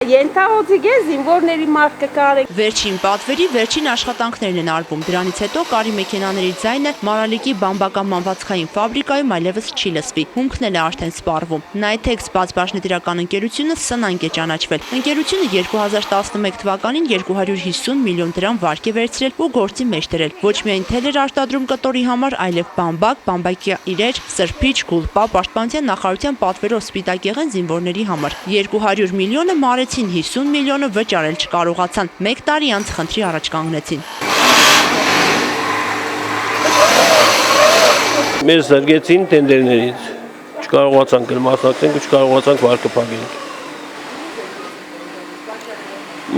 Ենթահոսիկ է, զինվորների մարտը կարեք։ Վերջին պատվերի վերջին աշխատանքներն են արվում։ Դրանից հետո կարի մեքենաների ձայնը Մարալիկի բամբական մանվածքային ֆաբրիկայում այլևս չի լսվի։ Հումքն էլ է արդեն սպառվում։ Նայթեքս բացբաշնետիրական ընկերությունը սնանկ է ճանաչվել։ Ընկերությունը 2011 թվականին 250 միլիոն դրամ վարկ է վերցրել ու գործի մեջ դրել։ Ոչ միայն թել էր արտադրում կտորի համար, այլև բամբակ, բամբակյա իրեր, սրբիչ, գուլպա, պաշտպանության նախարարության պատվերով սպիտակեղեն զինվորների համար։ 200 միլիոնը մարեցին, 50 միլիոնը վճարել չկարողացան։ Մեկ տարի անց խնդրի առաջ կանգնեցին։ Մեզ զրկեցին տենդերներից, չկարողացանք մասնակցենք ու չկարողացանք վարկը փակենք։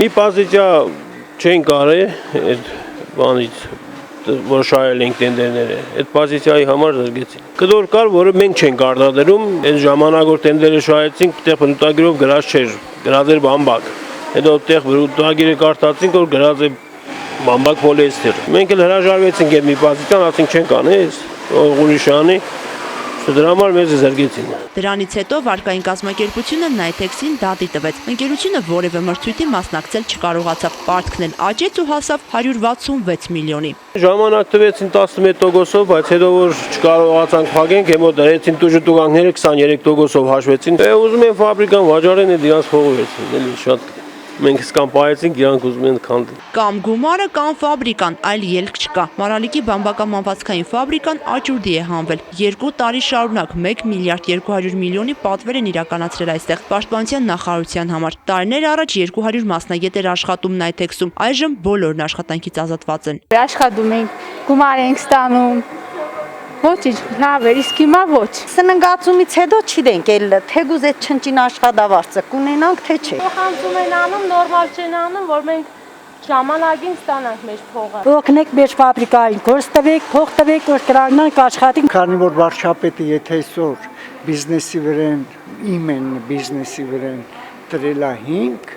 Մի պոզիցիա չեն կարել այդ բանից, որ շահել ենք տենդերները, այդ պոզիցիայի համար զրկեցին։ Կտոր կար, որը մենք չենք արտադրում, այդ ժամանակ որ տենդերը շահեցինք, այդտեղ բնութագիրով գրած չէր, գրած էր բամբակ։ Հետո այդտեղ բնութագիրը կարդացինք, որ գրած է բամբակ պոլիեստեր։ Մենք էլ հրաժարվեցինք այդ մի պոզիցիան, ասենք չենք անես, ուրիշ անի, դրա համար մեզ զրկեցին։ Դրանից հետո վարկային կազմակերպությունը Նայթեքսին դատի տվեց։ Ընկերությունը որևէ մրցույթի մասնակցել չկարողացավ, պարտքն էլ աճեց ու հասավ 166 միլիոնի։ Ժամանակ տվեցին 11%-ով, բայց հետո որ չկարողացանք փակենք, հետո դրեցին տուժտուգանքները 23%-ով հաշվեցին։ Ուզում են ֆաբրիկան վաճառեն, դրանց փողը վերցին, էլի շատ մենք սկան պահեցինք, իրանք ուզում են քանդել։ Կամ գումարը, կամ ֆաբրիկան, այլ ելք չկա։ Մարալիկի բամբական մանվածքային ֆաբրիկան աճուրդի է հանվել։ 2 տարի շարունակ 1 միլիարդ 200 միլիոնի պատվեր են իրականացրել այստեղ պաշտպանության նախարարության համար։ Տարիներ առաջ 200 մասնագետ էր աշխատում Նայթեքսում, այժմ բոլորն աշխատանքից ազատված են։ Աշխատում ենք, գումար ենք ստանում։ Ոչինչ, լավ է, իսկ հիմա ոչ։ Սննգացումից հետո չգիտենք էլ թեգուզ այդ չնչին աշխատավարձը կունենանք թե չէ։ Խանձում են անում, նորմալ չեն անում, որ մենք ժամանակին ստանանք մեր փողը։ Օգնեք մեր ֆաբրիկային, գործ տվեք, փող տվեք, որ կրակնանք աշխատենք։ Քանի որ վարչապետը եթե այսօր բիզնեսի վրան, իմ են բիզնեսի վրան դրելա 5,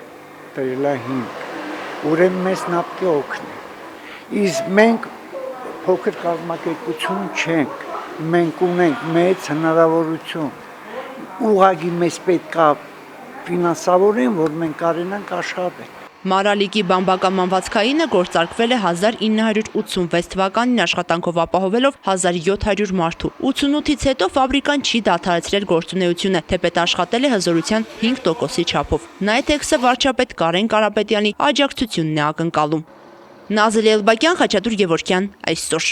ուրեմն մեզ նապկի օգնի։ Իսկ մենք փոքր կազմակերպություն չենք, մենք ունենք մեծ հնարավորություն, ուղղակի մեզ պետք է ֆինանսավորեն, որ մենք կարենանք աշխատել։ Մարալիկի բամբական մանվածքայինը գործարկվել է 1986 թվականին աշխատանքով ապահովելով 1700 մարդու։ 88-ից հետո ֆաբրիկան չի դադարեցրել գործունեությունը, թեպետ աշխատել է հզորության 5%-ի չափով։ Նայթեքսը վարչապետ Կարեն Կարապետյանի աջակցությունն է ակնկալում։ Նազելի Էլբակյան, Խաչատուր Գևորգյան, այսօր։